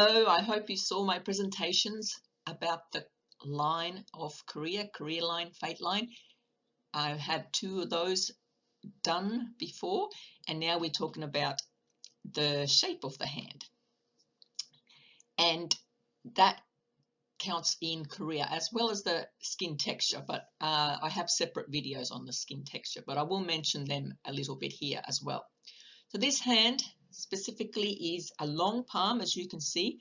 Hello, I hope you saw my presentations about the line of career line, fate line. I've had two of those done before, and now we're talking about the shape of the hand. And that counts in career as well as the skin texture, but I have separate videos on the skin texture, but I will mention them a little bit here as well. So this hand specifically is a long palm, as you can see,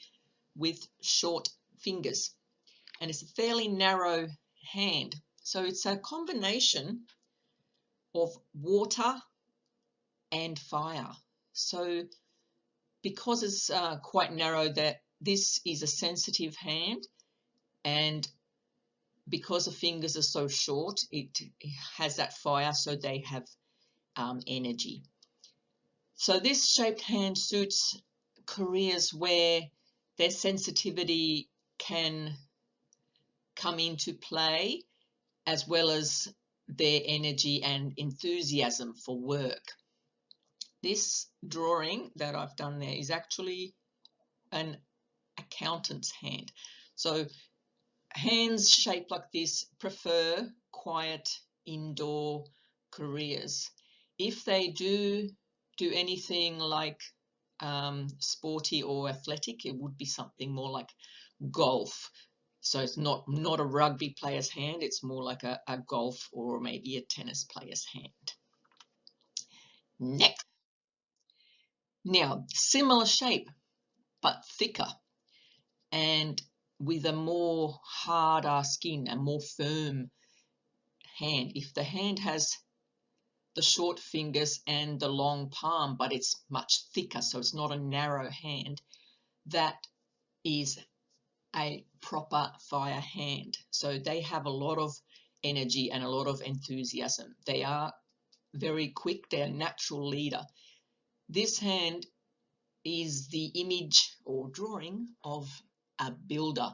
with short fingers, and it's a fairly narrow hand. So it's a combination of water and fire. So because it's quite narrow, that this is a sensitive hand, and because the fingers are so short, it has that fire, so they have energy. So this shaped hand suits careers where their sensitivity can come into play, as well as their energy and enthusiasm for work. This drawing that I've done there is actually an accountant's hand. So hands shaped like this prefer quiet indoor careers. If they do anything like sporty or athletic, it would be something more like golf. So it's not a rugby player's hand, it's more like a golf or maybe a tennis player's hand. Next. Now, similar shape, but thicker and with a more harder skin, a more firm hand. If the hand has the short fingers and the long palm, but it's much thicker, so it's not a narrow hand, that is a proper fire hand. So they have a lot of energy and a lot of enthusiasm. They are very quick, they're a natural leader. This hand is the image or drawing of a builder.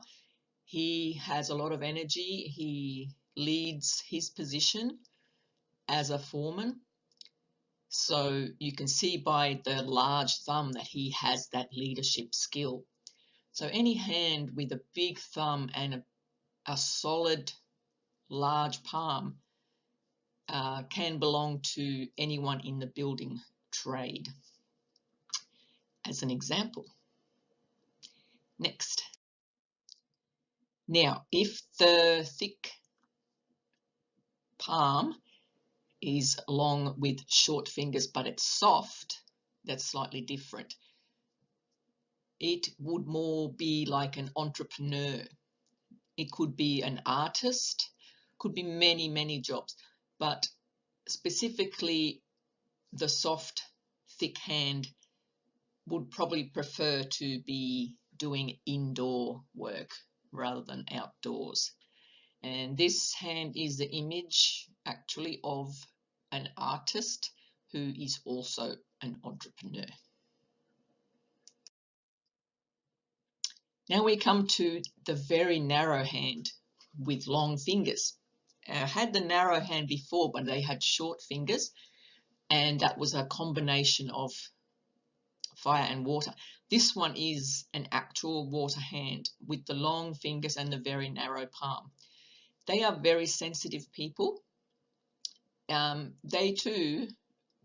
He has a lot of energy, he leads his position as a foreman. So you can see by the large thumb that he has that leadership skill. So any hand with a big thumb and a solid large palm can belong to anyone in the building trade, as an example. Next. Now, if the thick palm is long with short fingers, but it's soft, that's slightly different. It would more be like an entrepreneur. It could be an artist, could be many jobs, but specifically the soft, thick hand would probably prefer to be doing indoor work rather than outdoors. And this hand is the image actually of an artist who is also an entrepreneur. Now we come to the very narrow hand with long fingers. I had the narrow hand before, but they had short fingers, and that was a combination of fire and water. This one is an actual water hand with the long fingers and the very narrow palm. They are very sensitive people. They too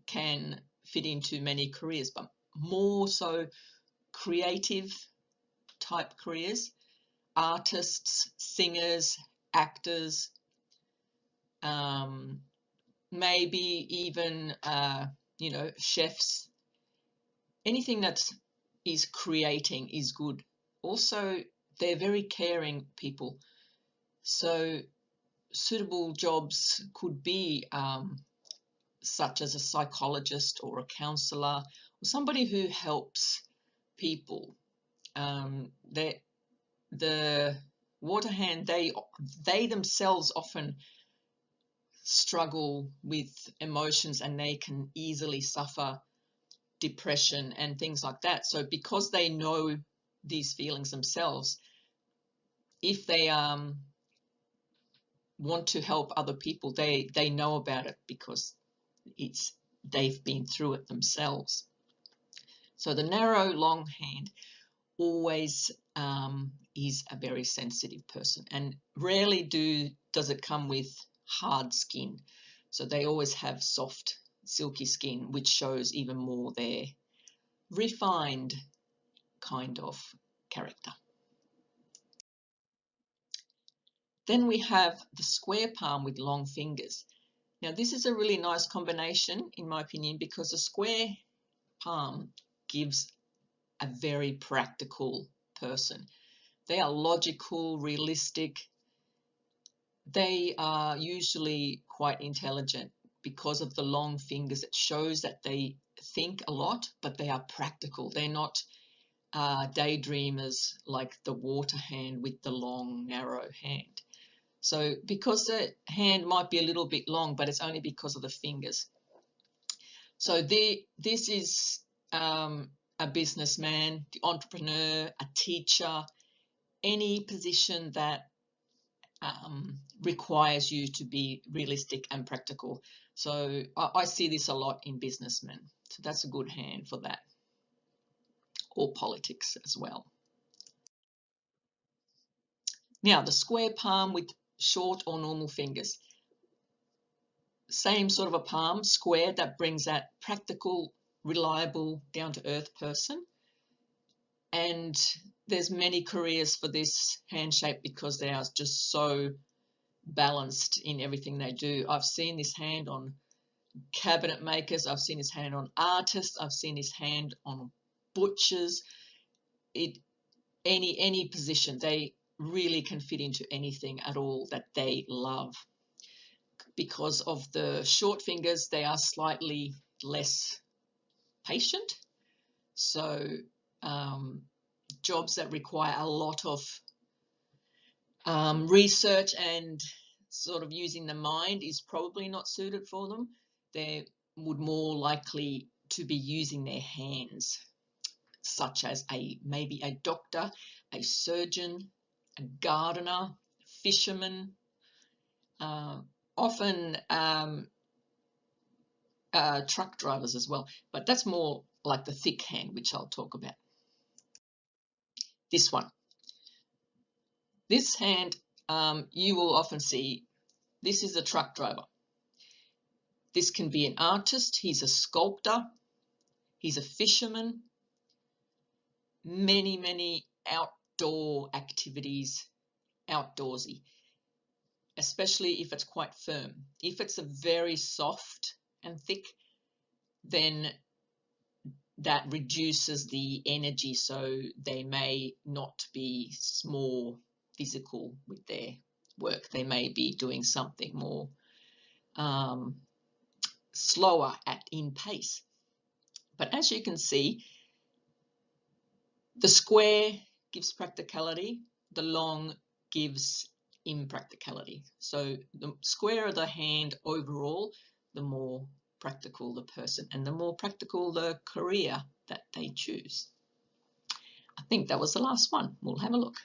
can fit into many careers, but more so creative type careers, artists, singers, actors, maybe even chefs. Anything that is creating is good. Also, they're very caring people, so suitable jobs could be such as a psychologist or a counselor or somebody who helps people. The water hand, they themselves often struggle with emotions, and they can easily suffer depression and things like that. So because they know these feelings themselves, if they want to help other people, they know about it because they've been through it themselves. So the narrow long hand always is a very sensitive person, and rarely does it come with hard skin. So they always have soft, silky skin, which shows even more their refined kind of character. Then we have the square palm with long fingers. Now this is a really nice combination, in my opinion, because the square palm gives a very practical person. They are logical, realistic. They are usually quite intelligent because of the long fingers. It shows that they think a lot, but they are practical. They're not daydreamers like the water hand with the long, narrow hand. So because the hand might be a little bit long, but it's only because of the fingers. So this is a businessman, the entrepreneur, a teacher, any position that requires you to be realistic and practical. So I see this a lot in businessmen. So that's a good hand for that. Or politics as well. Now the square palm with short or normal fingers. Same sort of a palm, square, that brings that practical, reliable, down-to-earth person. And there's many careers for this hand shape because they are just so balanced in everything they do. I've seen this hand on cabinet makers, I've seen his hand on artists, I've seen his hand on butchers. Any position, they really can fit into anything at all that they love. Because of the short fingers, they are slightly less patient. So jobs that require a lot of research and sort of using the mind is probably not suited for them. They would more likely to be using their hands, such as maybe a doctor, a surgeon, a gardener, fisherman, often truck drivers as well. But that's more like the thick hand, which I'll talk about. This one. This hand, you will often see, this is a truck driver. This can be an artist, he's a sculptor, he's a fisherman, many outdoor activities, outdoorsy, especially if it's quite firm. If it's a very soft and thick, then that reduces the energy, so they may not be more physical with their work. They may be doing something more slower in pace. But as you can see, the square gives practicality, the long gives impracticality. So the squarer the hand overall, the more practical the person, and the more practical the career that they choose. I think that was the last one. We'll have a look.